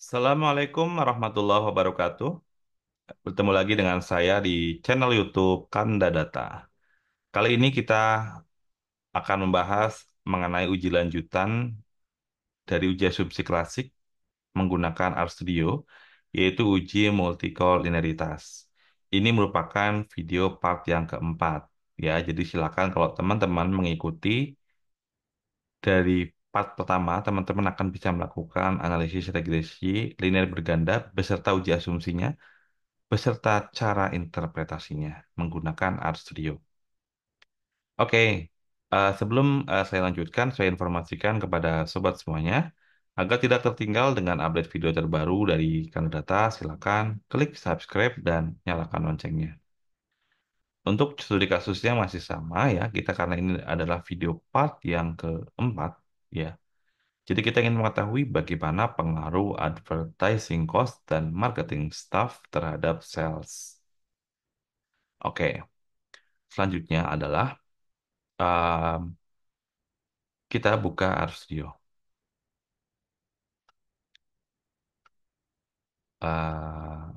Assalamualaikum warahmatullahi wabarakatuh. Bertemu lagi dengan saya di channel YouTube Kanda Data. Kali ini kita akan membahas mengenai uji lanjutan dari uji asumsi klasik menggunakan RStudio, yaitu uji multikoliniaritas. Ini merupakan video part yang keempat. Ya, jadi silakan kalau teman-teman mengikuti dari part pertama, teman-teman akan bisa melakukan analisis regresi linear berganda beserta uji asumsinya beserta cara interpretasinya menggunakan RStudio. Oke, sebelum saya lanjutkan, saya informasikan kepada sobat semuanya, agar tidak tertinggal dengan update video terbaru dari Kanadata, silakan klik subscribe dan nyalakan loncengnya. Untuk studi kasusnya masih sama ya, kita karena ini adalah video part yang keempat ya. Jadi kita ingin mengetahui bagaimana pengaruh advertising cost dan marketing staff terhadap sales. Oke. Selanjutnya adalah um, kita buka RStudio. Uh,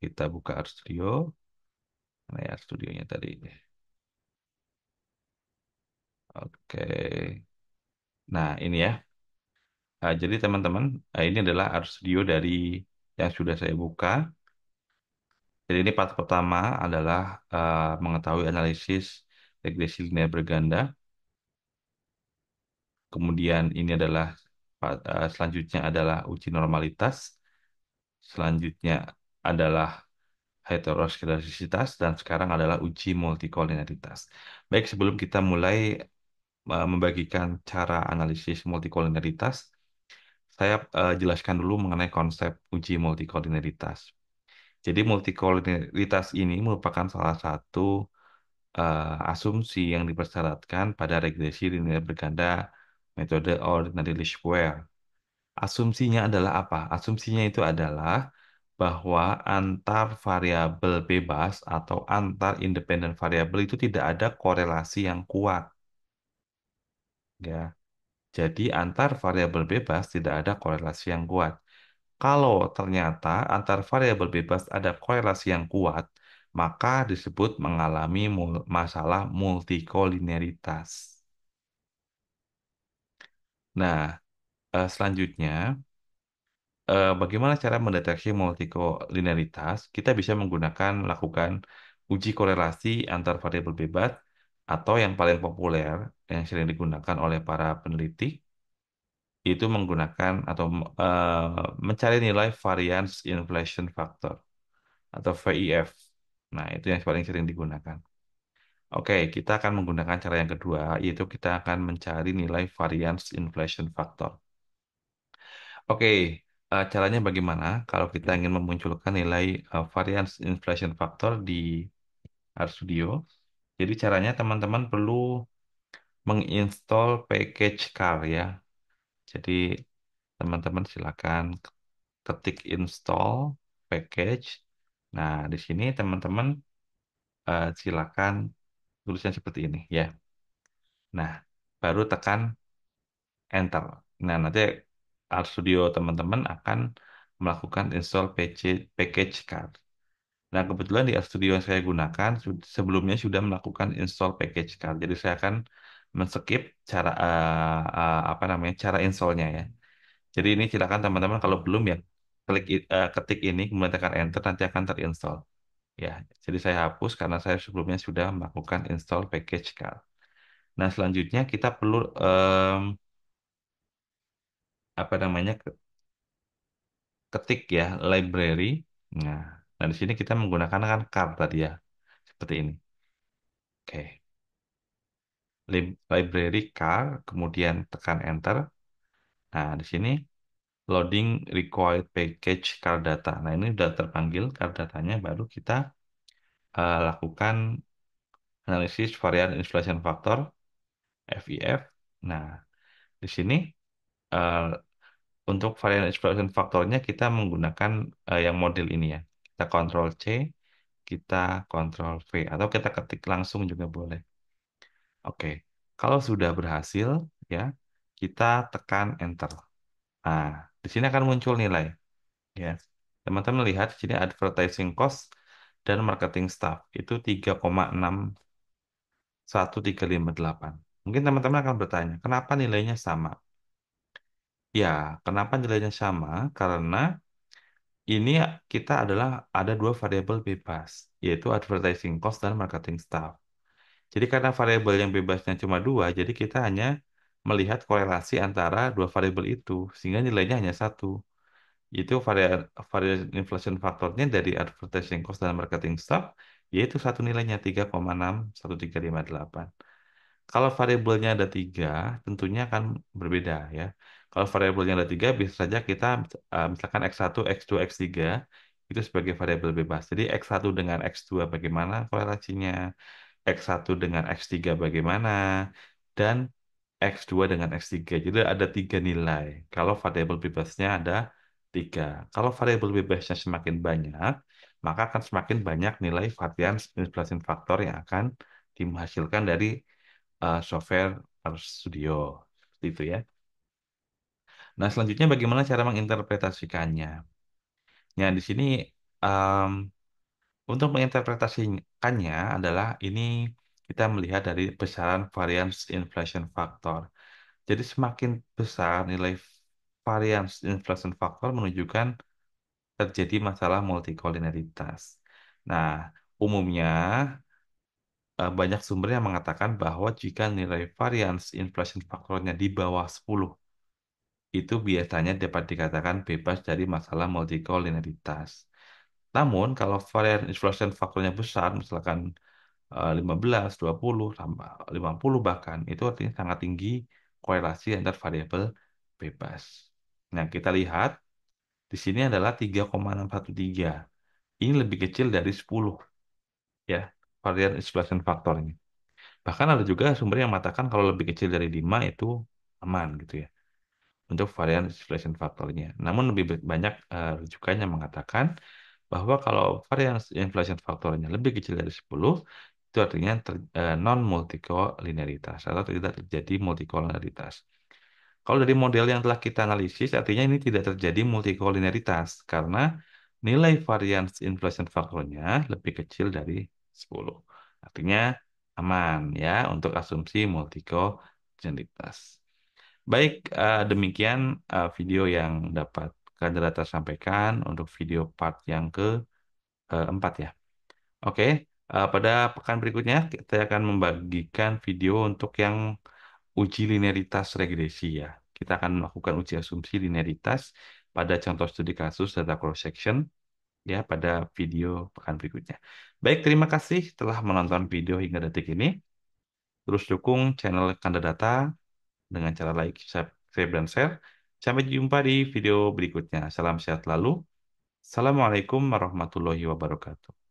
kita buka RStudio. Mana ya studionya tadi? Oke. Nah, ini ya. Jadi teman-teman, ini adalah RStudio dari yang sudah saya buka. Jadi ini part pertama adalah mengetahui analisis regresi linear berganda. Kemudian ini adalah selanjutnya adalah uji normalitas. Selanjutnya adalah heteroskedasitas dan sekarang adalah uji multikoliniaritas. Baik, sebelum kita mulai membagikan cara analisis multikoliniaritas, saya jelaskan dulu mengenai konsep uji multikoliniaritas. Jadi multikoliniaritas ini merupakan salah satu asumsi yang dipersyaratkan pada regresi linear berganda metode ordinary least square. Asumsinya adalah apa? Asumsinya itu adalah bahwa antar variabel bebas atau antar independen variabel itu tidak ada korelasi yang kuat, ya. Jadi antar variabel bebas tidak ada korelasi yang kuat. Kalau ternyata antar variabel bebas ada korelasi yang kuat, maka disebut mengalami masalah multikolinearitas. Nah, selanjutnya bagaimana cara mendeteksi multikolinearitas? Kita bisa lakukan uji korelasi antar variabel bebas atau yang paling populer yang sering digunakan oleh para peneliti itu menggunakan atau mencari nilai variance inflation factor atau VIF. Nah, itu yang paling sering digunakan. Oke, kita akan menggunakan cara yang kedua, yaitu kita akan mencari nilai variance inflation factor. Oke, caranya bagaimana? Kalau kita ingin memunculkan nilai variance inflation factor di RStudio, jadi caranya teman-teman perlu menginstall package car ya. Jadi teman-teman silakan ketik install package. Nah, di sini teman-teman silakan tulisnya seperti ini ya. Nah, baru tekan enter. Nah, nanti RStudio teman-teman akan melakukan install package car. Nah, kebetulan di RStudio yang saya gunakan sebelumnya sudah melakukan install package car. Jadi saya akan men-skip cara apa namanya cara installnya ya. Jadi ini silakan teman-teman kalau belum ya ketik ini kemudian tekan enter nanti akan terinstall. Ya, jadi saya hapus karena saya sebelumnya sudah melakukan install package car. Nah, selanjutnya kita perlu apa namanya ketik ya library. Nah, nah di sini kita menggunakan kan car tadi ya, seperti ini. Oke, library car, kemudian tekan enter. Nah, di sini loading required package car data. Nah, ini sudah terpanggil car datanya, baru kita lakukan analisis varian inflation factor (FIF). Nah, di sini eh, untuk varian inflation faktornya kita menggunakan yang model ini ya. Kita Ctrl C, kita Ctrl V, atau kita ketik langsung juga boleh. Oke, kalau sudah berhasil ya, kita tekan Enter. Nah, di sini akan muncul nilai. Ya. Teman-teman lihat di sini advertising cost dan marketing staff itu 3,61358. Mungkin teman-teman akan bertanya, kenapa nilainya sama? Ya, kenapa nilainya sama? Karena ini kita adalah ada dua variabel bebas, yaitu advertising cost dan marketing staff. Jadi karena variabel yang bebasnya cuma dua, jadi kita hanya melihat korelasi antara dua variabel itu, sehingga nilainya hanya satu. Itu varian inflation faktornya dari advertising cost dan marketing staff, yaitu satu nilainya 3,61358. Kalau variabelnya ada tiga, tentunya akan berbeda ya. Kalau variabelnya ada tiga, bisa saja kita misalkan X1, X2, X3 itu sebagai variabel bebas. Jadi X1 dengan X2 bagaimana korelasinya, X1 dengan X3 bagaimana, dan X2 dengan X3. Jadi ada tiga nilai. Kalau variabel bebasnya ada tiga. Kalau variabel bebasnya semakin banyak, maka akan semakin banyak nilai varians inflation faktor yang akan dihasilkan dari software Ars Studio. Seperti itu ya. Nah, selanjutnya bagaimana cara menginterpretasikannya? Nah, di sini em, untuk menginterpretasikannya adalah ini kita melihat dari besaran variance inflation factor. Jadi semakin besar nilai variance inflation factor menunjukkan terjadi masalah multikolinialitas. Nah, umumnya banyak sumber yang mengatakan bahwa jika nilai variance inflation faktornya di bawah 10, itu biasanya dapat dikatakan bebas dari masalah multikolinialitas. Namun, kalau varian inflation faktornya besar, misalkan 15, 20, sampai 50 bahkan, itu artinya sangat tinggi korelasi antar variabel bebas. Nah, kita lihat di sini adalah 3,613. Ini lebih kecil dari 10 ya, varian inflation faktornya. Bahkan ada juga sumber yang mengatakan kalau lebih kecil dari 5 itu aman gitu ya untuk varian inflation faktornya. Namun lebih banyak rujukan yang mengatakan bahwa kalau varian inflation faktornya lebih kecil dari 10, itu artinya non multicollinearitas atau tidak terjadi multicollinearitas. Kalau dari model yang telah kita analisis, artinya ini tidak terjadi multicollinearitas karena nilai varians inflation faktornya lebih kecil dari 10. Artinya aman ya untuk asumsi multicollinearitas. Baik, demikian video yang dapat Kak sampaikan untuk video part yang keempat ya. Oke, pada pekan berikutnya kita akan membagikan video untuk yang uji linearitas regresi ya. Kita akan melakukan uji asumsi linearitas pada contoh studi kasus data cross section ya pada video pekan berikutnya. Baik, terima kasih telah menonton video hingga detik ini. Terus dukung channel Kanda Data dengan cara like, subscribe, dan share. Sampai jumpa di video berikutnya. Salam sehat lalu. Assalamualaikum warahmatullahi wabarakatuh.